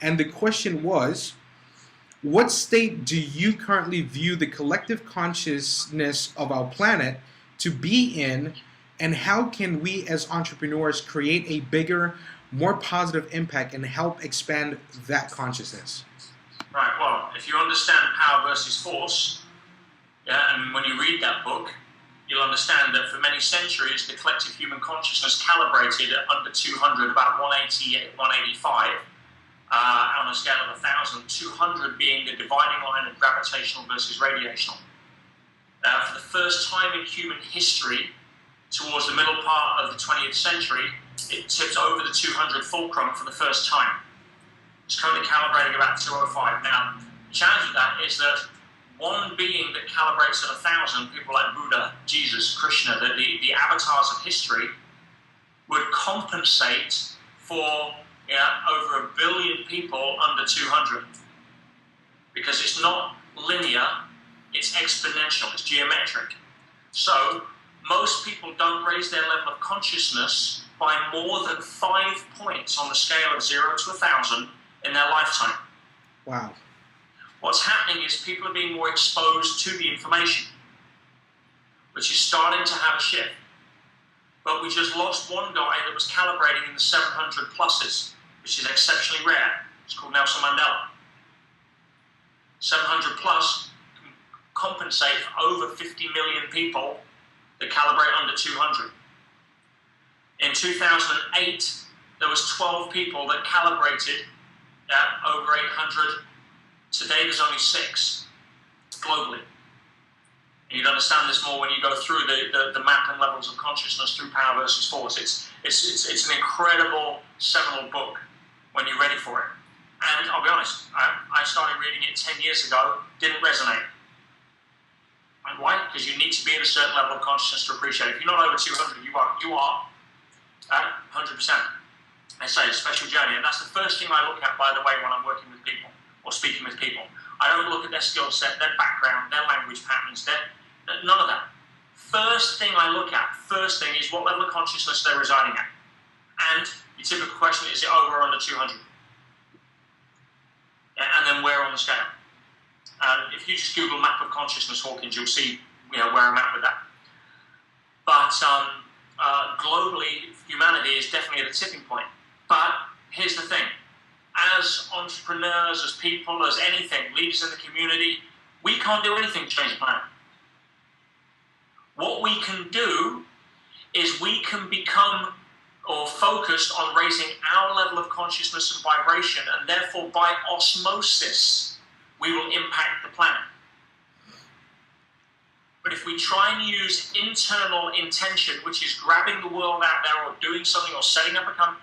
And the question was, what state do you currently view the collective consciousness of our planet to be in, and how can we as entrepreneurs create a bigger, more positive impact and help expand that consciousness? Right, well, if you understand Power versus Force, and when you read that book, you'll understand that for many centuries, the collective human consciousness calibrated at under 200, about 180, 185, on a scale of 1,000, 200 being the dividing line of gravitational versus radiational. For the first time in human history, towards the middle part of the 20th century, it tipped over the 200 fulcrum for the first time. It's currently calibrating about 205. Now, the challenge with that is that one being that calibrates at 1,000, people like Buddha, Jesus, Krishna, the avatars of history, would compensate for over 1 billion people under 200. Because it's not linear, it's exponential, it's geometric. So, most people don't raise their level of consciousness by more than 5 points on the scale of 0 to 1,000 in their lifetime. Wow. What's happening is people are being more exposed to the information, which is starting to have a shift. But we just lost one guy that was calibrating in the 700 pluses, which is exceptionally rare. It's called Nelson Mandela. 700 plus can compensate for over 50 million people that calibrate under 200. In 2008, there was 12 people that calibrated at over 800. Today, there's only 6 globally. And you'd understand this more when you go through the map and levels of consciousness through Power versus Force. It's an incredible seminal book when you're ready for it. And I'll be honest, I started reading it 10 years ago, didn't resonate. And why? Because you need to be at a certain level of consciousness to appreciate it. If you're not over 200, you are 100%. I say it's a special journey, and that's the first thing I look at, by the way, when I'm working with people or speaking with people. I don't look at their skill set, their background, their language patterns, none of that. First thing I look at, is what level of consciousness they're residing at. And the typical question is it over or under 200? And then where on the scale? If you just Google map of consciousness, Hawkins, you'll see where I'm at with that. But globally, humanity is definitely at a tipping point. But here's the thing. As entrepreneurs, as people, as anything, leaders in the community, we can't do anything to change the planet. What we can do is we can become or focused on raising our level of consciousness and vibration, and therefore by osmosis, we will impact the planet. But if we try and use internal intention, which is grabbing the world out there or doing something or setting up a company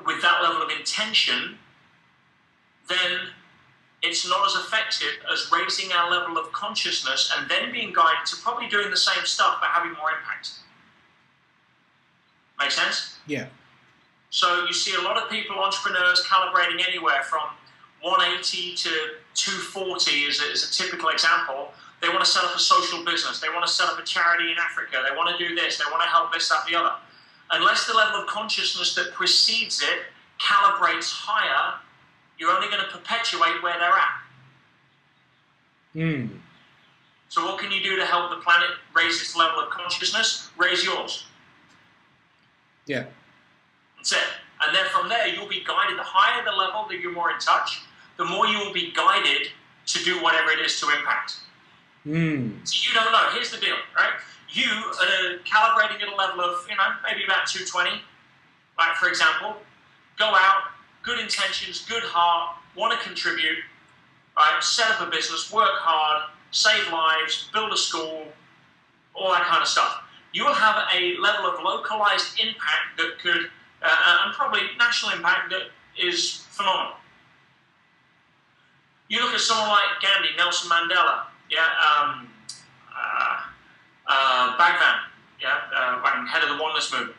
with that level of intention, then it's not as effective as raising our level of consciousness and then being guided to probably doing the same stuff but having more impact. Make sense? Yeah. So you see a lot of people, entrepreneurs, calibrating anywhere from 180 to 240 is a typical example. They want to set up a social business. They want to set up a charity in Africa. They want to do this. They want to help this, that, the other. Unless the level of consciousness that precedes it calibrates higher, you're only going to perpetuate where they're at. So what can you do to help the planet raise its level of consciousness? Raise yours. Yeah. That's it. And then from there, you'll be guided. The higher the level that you're more in touch, the more you will be guided to do whatever it is to impact. So you don't know. Here's the deal, right? You are calibrating at a level of, maybe about 220, right? For example, go out, good intentions, good heart, want to contribute, right? Set up a business, work hard, save lives, build a school, all that kind of stuff. You will have a level of localized impact that could, and probably national impact that is phenomenal. You look at someone like Gandhi, Nelson Mandela, Bhagwan, head of the Oneness Movement.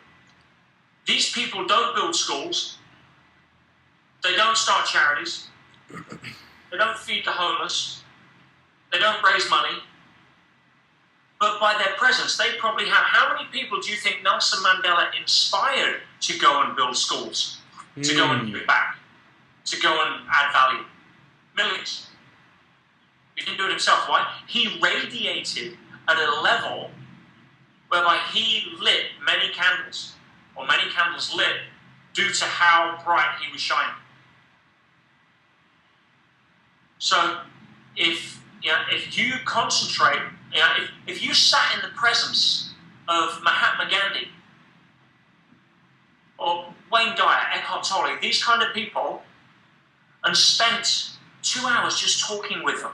These people don't build schools. They don't start charities. They don't feed the homeless. They don't raise money. But by their presence, they probably have... How many people do you think Nelson Mandela inspired to go and build schools? To go and give back? to go and add value. Millions. He didn't do it himself. Why? He radiated at a level whereby he lit many candles, or many candles lit, due to how bright he was shining. So, if you concentrate, if you sat in the presence of Mahatma Gandhi or Wayne Dyer, Eckhart Tolle, these kind of people, and spent 2 hours just talking with them,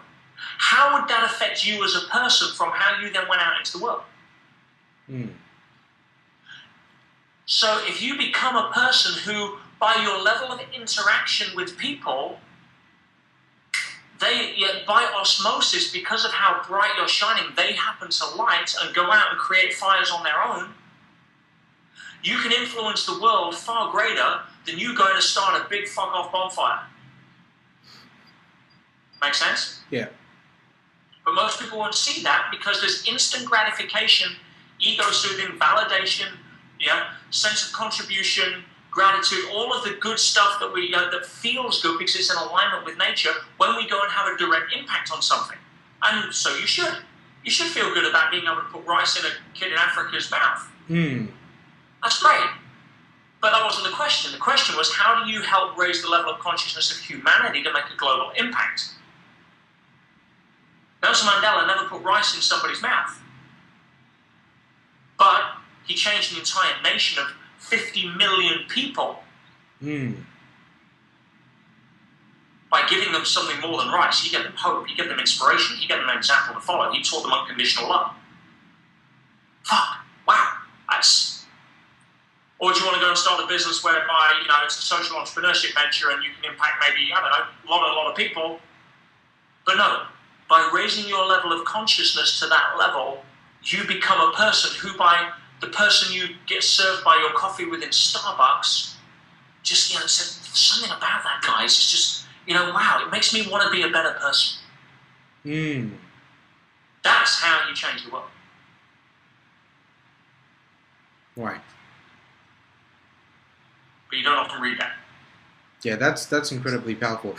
how would that affect you as a person from how you then went out into the world? So if you become a person who, by your level of interaction with people, by osmosis, because of how bright you're shining, they happen to light and go out and create fires on their own, you can influence the world far greater than you going to start a big fuck-off bonfire. Make sense? Yeah. But most people won't see that because there's instant gratification, ego-soothing, validation, sense of contribution, gratitude, all of the good stuff that that feels good because it's in alignment with nature when we go and have a direct impact on something. And so you should. You should feel good about being able to put rice in a kid in Africa's mouth. That's great. But that wasn't the question. The question was, how do you help raise the level of consciousness of humanity to make a global impact? Nelson Mandela never put rice in somebody's mouth. But he changed an entire nation of 50 million people by giving them something more than rice. He gave them hope, he gave them inspiration, he gave them an example to follow, he taught them unconditional love. Fuck, wow, that's... Or do you want to go and start a business whereby, it's a social entrepreneurship venture and you can impact maybe, I don't know, a lot of people? But no, by raising your level of consciousness to that level, you become a person who, by the person you get served by your coffee with in Starbucks, just, something about that, guys. It's just, wow, it makes me want to be a better person. That's how you change the world. Right. But you don't often read that. Yeah, that's incredibly powerful.